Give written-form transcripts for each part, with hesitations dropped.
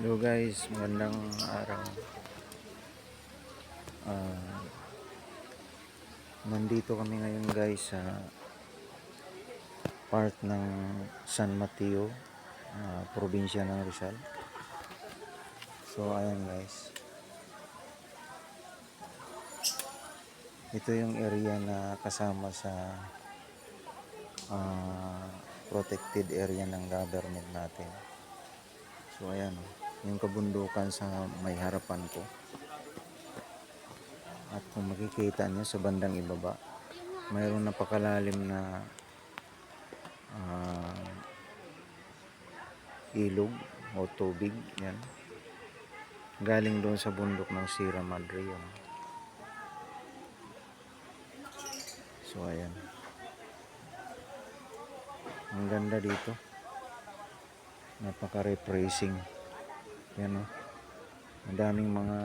Hello guys, magandang araw. Ah, Nandito kami ngayon guys sa part ng San Mateo, probinsya ng Rizal. So ayan guys, ito yung area na kasama sa ah, protected area ng government natin. So ayan, yung kabundukan sa may harapan ko. At kung makikita nyo sa bandang ibaba, mayroon napakalalim na ah, ilog o tubig. Yan, galing doon sa bundok ng Sierra Madre yun. So ayan, ang ganda dito, napaka-refreshing. Yan o, ang daming mga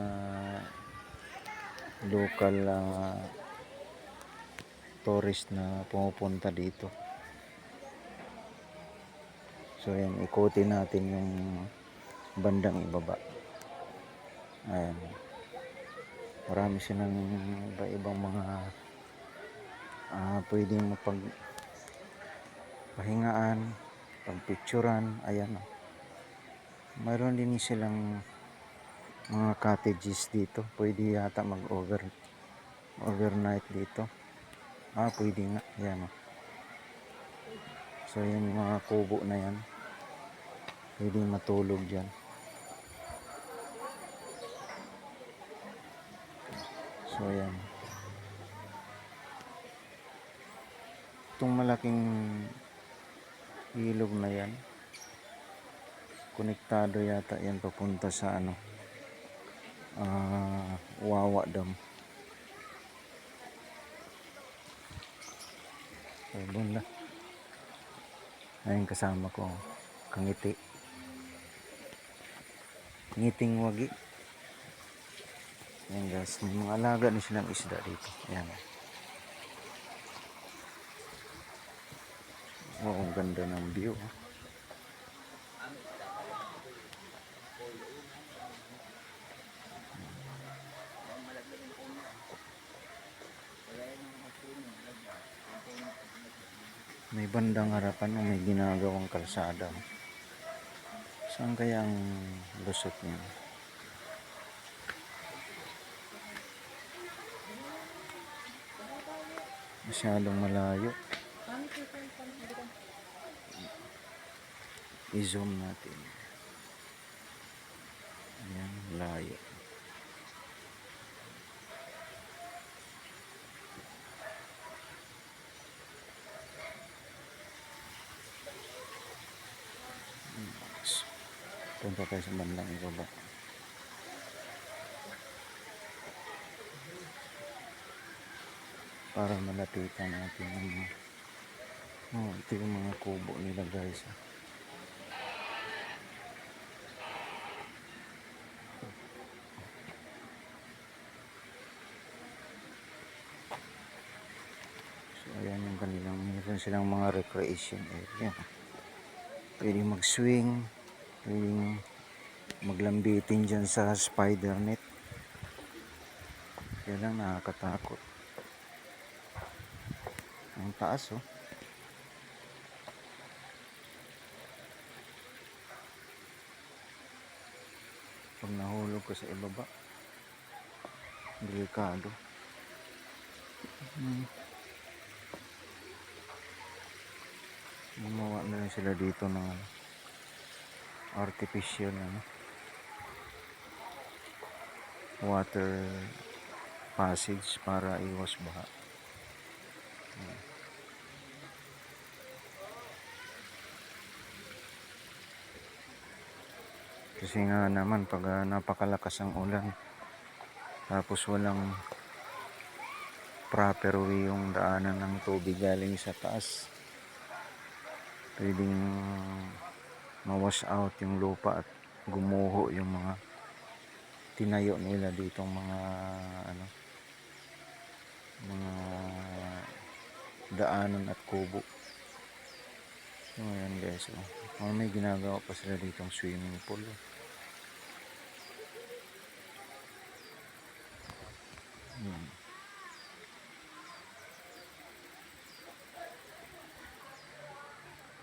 local tourist na pumupunta dito. So ayan, ikutin natin yung bandang ibaba. Ayan, marami silang iba-ibang mga pwedeng mapagpahingaan, pagpicturan. Ayan o, mayroon din silang mga cottages dito, pwede yata overnight dito. Pwede nga, yan o. So yan yung mga kubo na yan, pwede matulog dyan. So yan, itong malaking ilog na yan, konektado yata yan papunta sa Wawa Dam. So doon na, ayun kasama ko, kangiti, ngiting wagi. Ayan guys, may mga alaga na silang isda dito. Ayan. Ang ganda ng view. May bandang harapan na may ginagawang kalsada. Saan kaya ang lusot niya? Masyadong malayo. I-zoom natin. Ayan, layo. Punta tayo sa bandang ibaba. Para malapitan natin ito yung mga kubo nila guys. So ayan yung kanilang, meron silang mga recreation area. Pwede mag-swing, pwede maglambitin dyan sa spider net. Kaya lang nakakatakot. Ang taas oh. Pag nahulog ko sa ibaba, delikado. Gumawa na lang sila dito ng artificial water passage para iwas baha. Kasi nga naman pag napakalakas ang ulan, tapos walang proper way yung daanan ng tubig galing sa taas, pwedeng ma-wash out yung lupa at gumuho yung mga tinayo nila ditong mga daanan at kubo. So ayan guys, may ginagawa pa sila ditong swimming pool. Yan.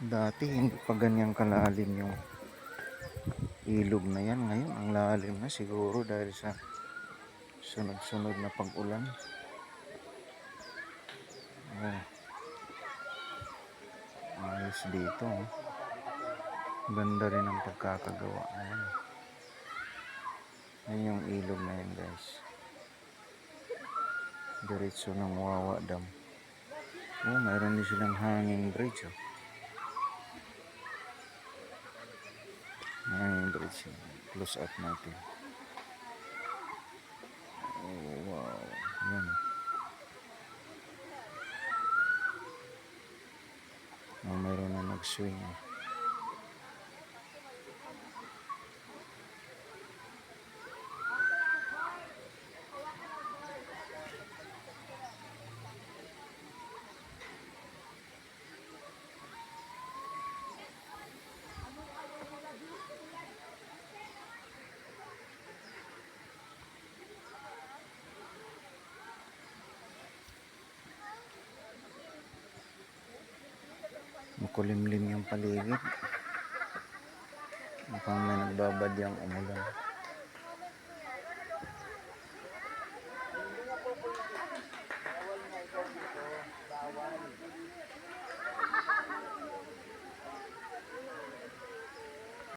Dati hindi pa ganyan kalalim yung ilog na yan. Ngayon ang lalim na siguro dahil sa sunod-sunod na pag-ulan. Oh, ayos dito. Oh. Ganda rin ang pagkakagawa. Ayan. Ayan yung ilog na yan, guys. Diretso ng Wawa Dam. Oh, mayroon din silang hanging bridge. Oh. Hanging bridge. Close up natin. Oh, wow. Yan. Oh, mayroon na nag-swing. Oh. Makulimlim yung paligid. Mukhang may nagbabadyang umulan.